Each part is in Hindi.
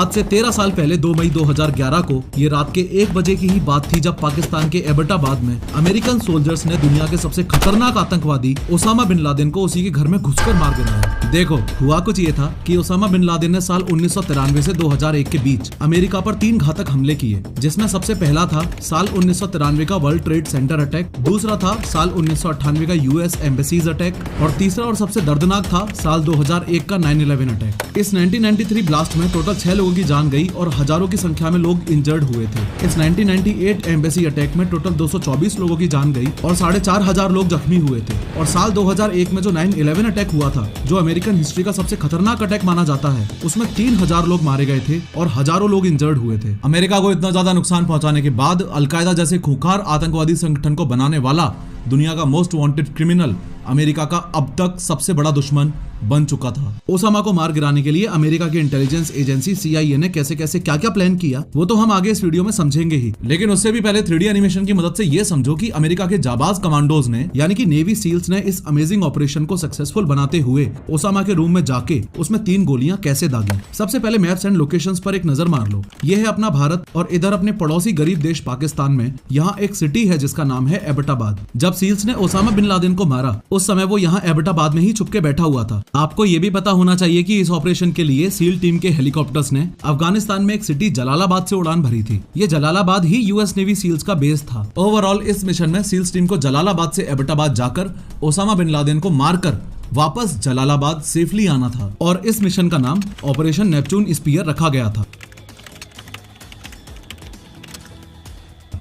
आज से 13 साल पहले 2 मई 2011 को ये रात के 1 बजे की ही बात थी जब पाकिस्तान के एबटाबाद में अमेरिकन सोल्जर्स ने दुनिया के सबसे खतरनाक आतंकवादी ओसामा बिन लादेन को उसी के घर में घुसकर मार गिराया। देखो, हुआ कुछ ये था कि ओसामा बिन लादेन ने साल 1993 से 2001 के बीच अमेरिका पर 3 घातक हमले किए, जिसमें सबसे पहला था साल 1993 का वर्ल्ड ट्रेड सेंटर अटैक, दूसरा था साल 1998 का यूएस एम्बेसीज अटैक और तीसरा और सबसे दर्दनाक था साल 2001 का 9/11 अटैक। इस 1993 ब्लास्ट में टोटल 6 लोगों की जान गई और हजारों की संख्या में लोग इंजर्ड हुए थे। इस 1998 एम्बेसी अटैक में टोटल 224 लोगों की जान गई और 4,500 लोग जख्मी हुए थे। और साल 2001 में जो 9/11 अटैक हुआ था, जो अमेरिकन हिस्ट्री का सबसे खतरनाक अटैक माना जाता है, उसमें 3,000 लोग मारे गए थे और हजारों लोग इंजर्ड हुए थे। अमेरिका को इतना ज्यादा नुकसान पहुंचाने के बाद अलकायदा जैसे खूंखार आतंकवादी संगठन को बनाने वाला दुनिया का मोस्ट वांटेड क्रिमिनल अमेरिका का अब तक सबसे बड़ा दुश्मन बन चुका था। ओसामा को मार गिराने के लिए अमेरिका की इंटेलिजेंस एजेंसी CIA ने कैसे कैसे क्या क्या प्लान किया, वो तो हम आगे इस वीडियो में समझेंगे ही। लेकिन उससे भी पहले 3D एनिमेशन की मदद से ये समझो कि अमेरिका के जाबाज कमांडोज ने यानी कि नेवी सील्स ने इस अमेजिंग ऑपरेशन को सक्सेसफुल बनाते हुए ओसामा के रूम में जाके उसमें 3 गोलियां कैसे दागी। सबसे पहले मैप्स एंड लोकेशंस पर एक नजर मार लो। ये है अपना भारत और इधर अपने पड़ोसी गरीब देश पाकिस्तान में यहाँ एक सिटी है जिसका नाम है एबटाबाद। जब सील्स ने ओसामा बिन लादेन को मारा उस समय वो यहाँ एबटाबाद में ही छुप के बैठा हुआ था। आपको ये भी पता होना चाहिए कि इस ऑपरेशन के लिए सील टीम के हेलीकॉप्टर्स ने अफगानिस्तान में एक सिटी जलालाबाद से उड़ान भरी थी। ये जलालाबाद ही यूएस नेवी सील्स का बेस था। ओवरऑल इस मिशन में सील्स टीम को जलालाबाद से एबटाबाद जाकर ओसामा बिन लादेन को मारकर वापस जलालाबाद सेफली आना था और इस मिशन का नाम ऑपरेशन नेपच्यून स्पीयर रखा गया था।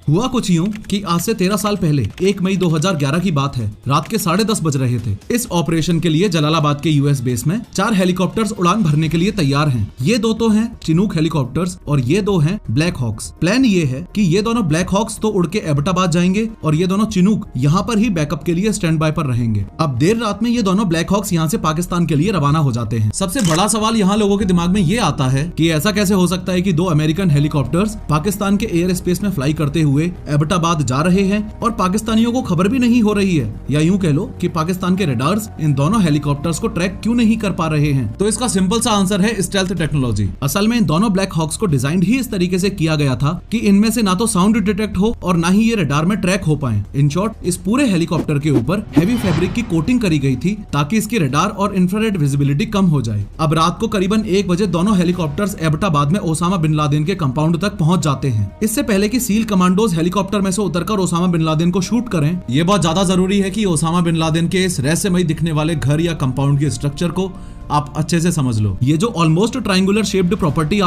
हुआ कुछ यूं कि आज से 13 साल पहले 1 मई 2011 की बात है, रात के 10:30 बज रहे थे। इस ऑपरेशन के लिए जलालाबाद के यूएस बेस में 4 हेलीकॉप्टर्स उड़ान भरने के लिए तैयार हैं। ये 2 तो हैं चिनूक हेलीकॉप्टर्स और ये 2 हैं ब्लैक हॉक्स। प्लान ये है कि ये दोनों ब्लैक हॉक्स तो उड़ के एबटाबाद जाएंगे और ये दोनों चिनूक यहाँ पर ही बैकअप के लिए स्टैंड बाय पर रहेंगे। अब देर रात में ये दोनों ब्लैक हॉक्स यहाँ से पाकिस्तान के लिए रवाना हो जाते हैं। सबसे बड़ा सवाल यहाँ लोगों के दिमाग में ये आता है कि ऐसा कैसे हो सकता है कि 2 अमेरिकन हेलीकॉप्टर्स पाकिस्तान के एयर स्पेस में फ्लाई करते हुए एबटाबाद जा रहे हैं और पाकिस्तानियों को खबर भी नहीं हो रही है, या यूं कह लो कि पाकिस्तान के रडार्स इन दोनों हेलीकॉप्टर्स को ट्रैक क्यों नहीं कर पा रहे हैं। तो इसका सिंपल सा आंसर है स्टेल्थ टेक्नोलॉजी। असल में इन दोनों ब्लैक हॉक्स को डिजाइन ही इस तरीके से किया गया था कि इनमें से ना तो साउंड डिटेक्ट हो और ना ही ये रडार में ट्रैक हो पाए। इन शॉर्ट, इस पूरे हेलीकॉप्टर के ऊपर हैवी फैब्रिक की कोटिंग करी गई थी ताकि इसकी रडार और इंफ्रारेड विजिबिलिटी कम हो जाए। अब रात को करीबन 1 बजे दोनों हेलीकॉप्टर्स एबटाबाद में ओसामा बिन लादेन के कंपाउंड तक पहुंच जाते हैं। इससे पहले कि सील कमांडोज हेलीकॉप्टर में से उतरकर ओसामा बिन लादेन को शूट करें, ये बहुत ज्यादा जरूरी है कि ओसामा बिन लादेन के इस रहस्यमयी दिखने वाले घर या कंपाउंड के स्ट्रक्चर को आप अच्छे से समझ लो। ये जो ऑलमोस्ट ट्रायंगुलर शेप्ड प्रॉपर्टी